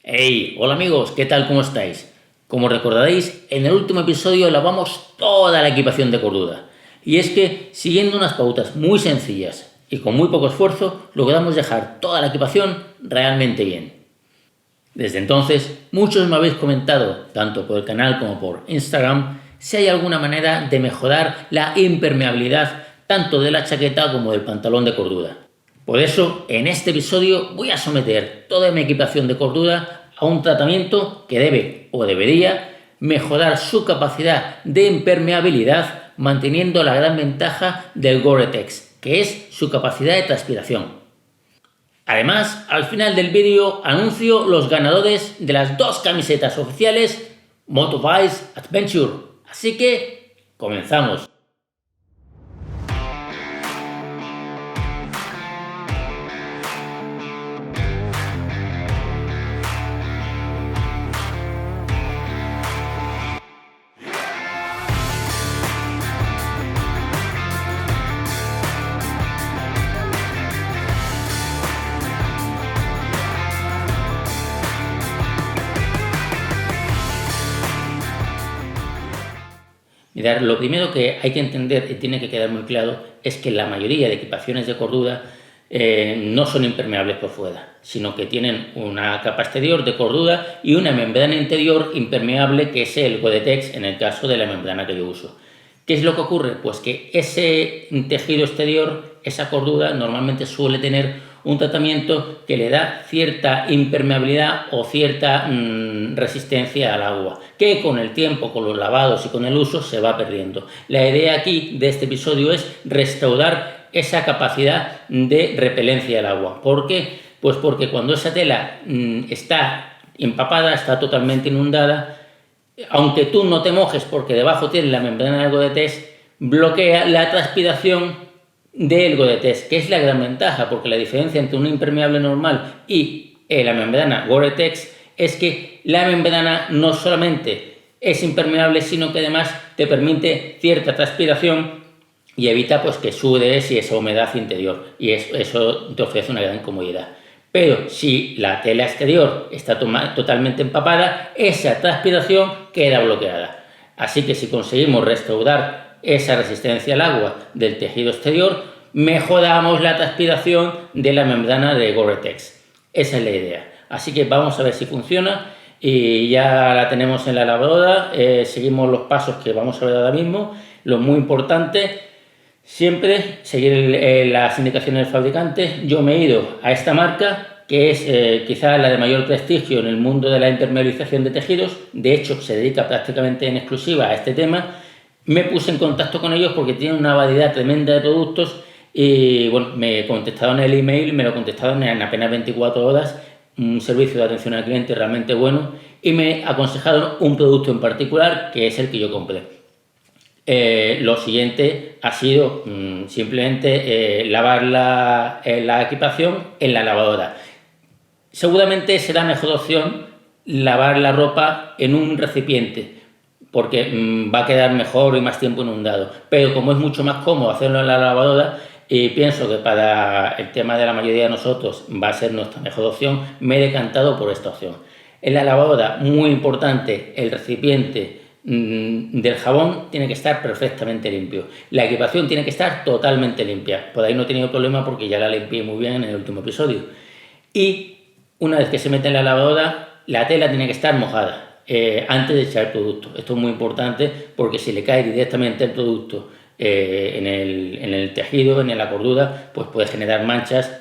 Hey, hola amigos, ¿qué tal? ¿Cómo estáis? Como recordaréis, en el último episodio lavamos toda la equipación de cordura. Y es que, siguiendo unas pautas muy sencillas y con muy poco esfuerzo, logramos dejar toda la equipación realmente bien. Desde entonces, muchos me habéis comentado, tanto por el canal como por Instagram, si hay alguna manera de mejorar la impermeabilidad tanto de la chaqueta como del pantalón de cordura. Por eso, en este episodio voy a someter toda mi equipación de cordura a un tratamiento que debe o debería mejorar su capacidad de impermeabilidad manteniendo la gran ventaja del Gore-Tex, que es su capacidad de transpiración. Además, al final del vídeo anuncio los ganadores de las dos camisetas oficiales Motovice Adventure. Así que, comenzamos. Mirad, lo primero que hay que entender y tiene que quedar muy claro es que la mayoría de equipaciones de cordura no son impermeables por fuera, sino que tienen una capa exterior de cordura y una membrana interior impermeable que es el Gore-Tex en el caso de la membrana que yo uso. ¿Qué es lo que ocurre? Pues que ese tejido exterior, esa cordura, normalmente suele tener un tratamiento que le da cierta impermeabilidad o cierta resistencia al agua, que con el tiempo, con los lavados y con el uso se va perdiendo. La idea aquí de este episodio es restaurar esa capacidad de repelencia al agua. ¿Por qué? Pues porque cuando esa tela está empapada, está totalmente inundada, aunque tú no te mojes porque debajo tienes la membrana del Gore-Tex, bloquea la transpiración del Gore-Tex, que es la gran ventaja, porque la diferencia entre un impermeable normal y la membrana Gore-Tex es que la membrana no solamente es impermeable, sino que además te permite cierta transpiración y evita pues, que sudes y esa humedad interior, y eso te ofrece una gran comodidad. Pero si la tela exterior está totalmente empapada, esa transpiración queda bloqueada. Así que si conseguimos restaurar esa resistencia al agua del tejido exterior, mejoramos la transpiración de la membrana de Gore-Tex. Esa es la idea. Así que vamos a ver si funciona y ya la tenemos en la lavadora. Seguimos los pasos que vamos a ver ahora mismo. Lo muy importante, siempre seguir las indicaciones del fabricante. Yo me he ido a esta marca, que es quizás la de mayor prestigio en el mundo de la impermeabilización de tejidos. De hecho, se dedica prácticamente en exclusiva a este tema. Me puse en contacto con ellos porque tienen una variedad tremenda de productos y bueno, me contestaron el email, me lo contestaron en apenas 24 horas, un servicio de atención al cliente realmente bueno, y me aconsejaron un producto en particular que es el que yo compré. Lo siguiente ha sido simplemente lavar la equipación en la lavadora. Seguramente será mejor opción lavar la ropa en un recipiente, porque va a quedar mejor y más tiempo inundado. Pero como es mucho más cómodo hacerlo en la lavadora, y pienso que para el tema de la mayoría de nosotros va a ser nuestra mejor opción, me he decantado por esta opción. En la lavadora, muy importante, el recipiente del jabón tiene que estar perfectamente limpio. La equipación tiene que estar totalmente limpia. Por ahí no he tenido problema porque ya la limpié muy bien en el último episodio. Y una vez que se mete en la lavadora, la tela tiene que estar mojada antes de echar el producto. Esto es muy importante porque si le cae directamente el producto en el tejido, en la cordura, pues puede generar manchas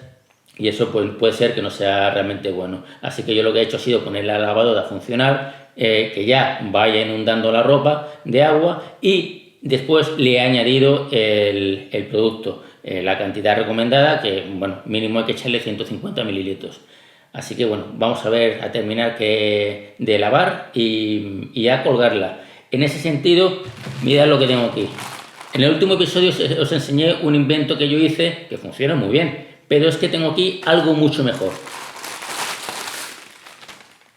y eso puede ser que no sea realmente bueno. Así que yo lo que he hecho ha sido poner la lavadora a funcionar, que ya vaya inundando la ropa de agua y después le he añadido el producto, la cantidad recomendada, que bueno, mínimo hay que echarle 150 mililitros. Así que bueno, vamos a ver, a terminar de lavar y a colgarla. En ese sentido, mirad lo que tengo aquí. En el último episodio os enseñé un invento que yo hice que funciona muy bien, pero es que tengo aquí algo mucho mejor.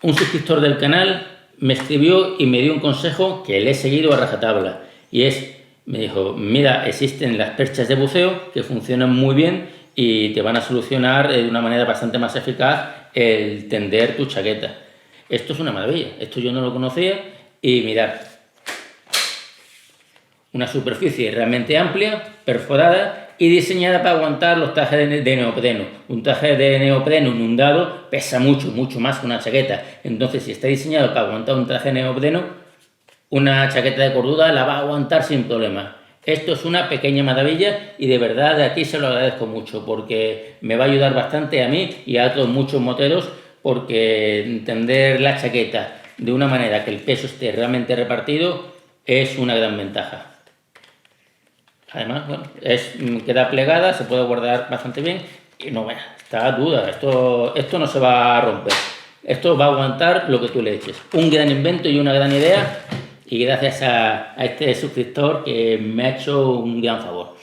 Un suscriptor del canal me escribió y me dio un consejo que le he seguido a rajatabla, y me dijo, mira, existen las perchas de buceo que funcionan muy bien y te van a solucionar de una manera bastante más eficaz el tender tu chaqueta. Esto es una maravilla, esto yo no lo conocía y mirad, una superficie realmente amplia, perforada y diseñada para aguantar los trajes de neopreno. Un traje de neopreno inundado pesa mucho, mucho más que una chaqueta. Entonces, si está diseñado para aguantar un traje de neopreno, una chaqueta de cordura la va a aguantar sin problema. Esto es una pequeña maravilla y de verdad de aquí se lo agradezco mucho porque me va a ayudar bastante a mí y a otros muchos moteros, porque entender la chaqueta de una manera que el peso esté realmente repartido es una gran ventaja. Además, bueno, queda plegada, se puede guardar bastante bien y no, bueno, está dura, esto no se va a romper. Esto va a aguantar lo que tú le eches. Un gran invento y una gran idea, y gracias a este suscriptor que me ha hecho un gran favor.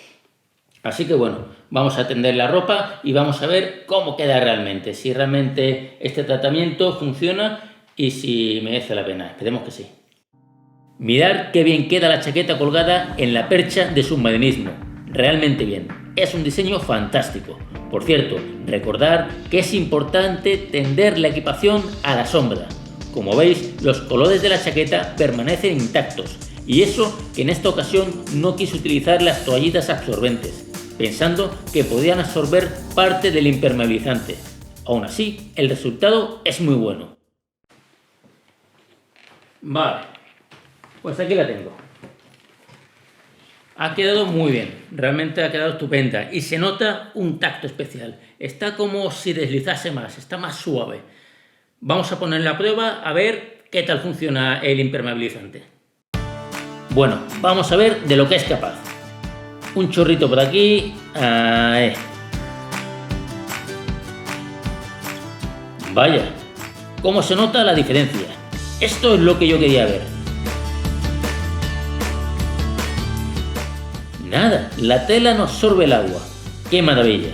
Así que bueno, vamos a tender la ropa y vamos a ver cómo queda realmente, si realmente este tratamiento funciona y si merece la pena. Esperemos que sí. Mirad qué bien queda la chaqueta colgada en la percha de submarinismo. Realmente bien. Es un diseño fantástico. Por cierto, recordad que es importante tender la equipación a la sombra. Como veis, los colores de la chaqueta permanecen intactos. Y eso que en esta ocasión no quise utilizar las toallitas absorbentes, pensando que podían absorber parte del impermeabilizante. Aún así, el resultado es muy bueno. Vale. Pues aquí la tengo. Ha quedado muy bien, realmente ha quedado estupenda y se nota un tacto especial. Está como si deslizase más, está más suave. Vamos a ponerla a prueba a ver qué tal funciona el impermeabilizante. Bueno, vamos a ver de lo que es capaz. Un chorrito por aquí. Vaya, cómo se nota la diferencia. Esto es lo que yo quería ver. Nada, la tela no absorbe el agua. ¡Qué maravilla!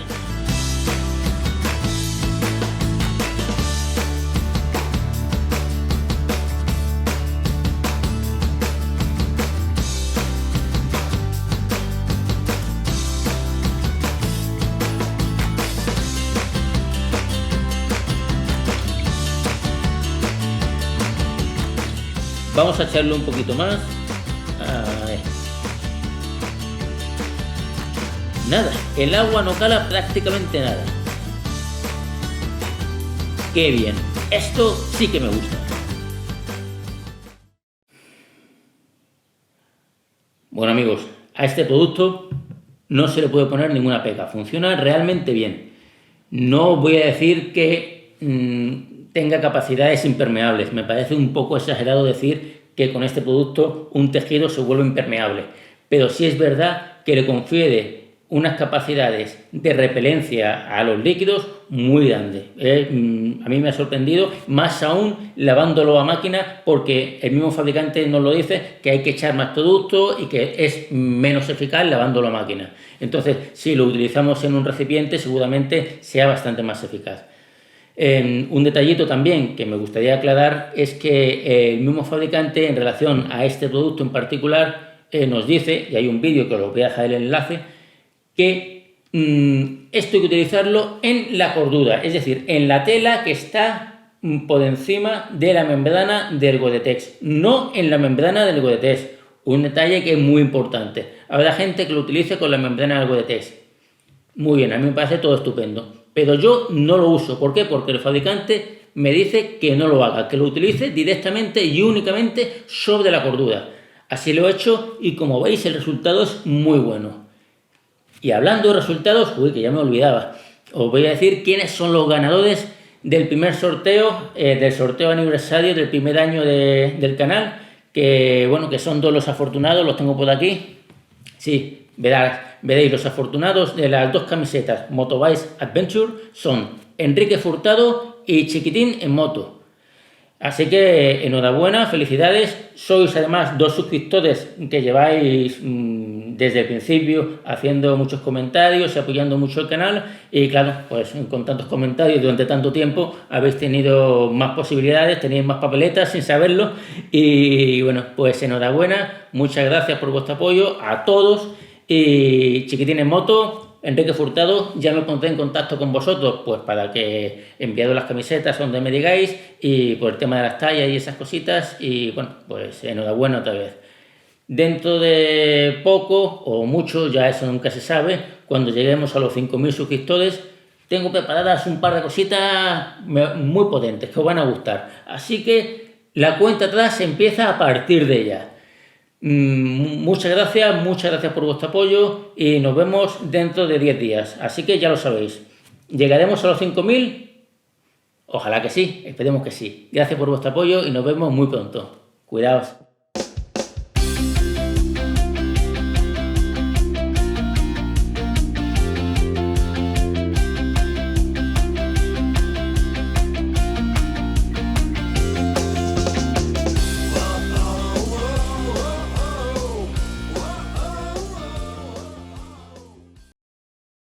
Vamos a echarle un poquito más. Nada, el agua no cala prácticamente nada. ¡Qué bien! Esto sí que me gusta. Bueno amigos, a este producto no se le puede poner ninguna pega. Funciona realmente bien. No voy a decir que tenga capacidades impermeables. Me parece un poco exagerado decir que con este producto un tejido se vuelve impermeable. Pero sí es verdad que le confiere unas capacidades de repelencia a los líquidos muy grandes. A mí me ha sorprendido, más aún lavándolo a máquina, porque el mismo fabricante nos lo dice, que hay que echar más producto y que es menos eficaz lavándolo a máquina. Entonces, si lo utilizamos en un recipiente, seguramente sea bastante más eficaz. Un detallito también que me gustaría aclarar es que el mismo fabricante, en relación a este producto en particular, nos dice, y hay un vídeo que os voy a dejar el enlace, que esto hay que utilizarlo en la cordura, es decir, en la tela que está por encima de la membrana del Gore-Tex, no en la membrana del Gore-Tex. Un detalle que es muy importante. Habrá gente que lo utilice con la membrana del Gore-Tex. Muy bien, a mí me parece todo estupendo. Pero yo no lo uso. ¿Por qué? Porque el fabricante me dice que no lo haga, que lo utilice directamente y únicamente sobre la cordura. Así lo he hecho y como veis el resultado es muy bueno. Y hablando de resultados, que ya me olvidaba, os voy a decir quiénes son los ganadores del primer sorteo, del sorteo aniversario del primer año del canal, que bueno, que son dos los afortunados, los tengo por aquí. Sí, veréis, los afortunados de las dos camisetas Motovice Adventure son Enrique Furtado y Chiquitín en moto. Así que enhorabuena, felicidades. Sois además dos suscriptores que lleváis desde el principio haciendo muchos comentarios y apoyando mucho el canal. Y claro, pues con tantos comentarios durante tanto tiempo habéis tenido más posibilidades, tenéis más papeletas sin saberlo. Y bueno, pues enhorabuena, muchas gracias por vuestro apoyo a todos. Y Chiquitín en moto, Enrique Furtado, ya me pondré en contacto con vosotros pues para que enviaros las camisetas donde me digáis y por el tema de las tallas y esas cositas y bueno, pues enhorabuena otra vez. Dentro de poco o mucho, ya eso nunca se sabe, cuando lleguemos a los 5.000 suscriptores, tengo preparadas un par de cositas muy potentes que os van a gustar. Así que la cuenta atrás empieza a partir de ya. Muchas gracias por vuestro apoyo y nos vemos dentro de 10 días. Así que ya lo sabéis. ¿Llegaremos a los 5.000? Ojalá que sí, esperemos que sí. Gracias por vuestro apoyo y nos vemos muy pronto. Cuidaos.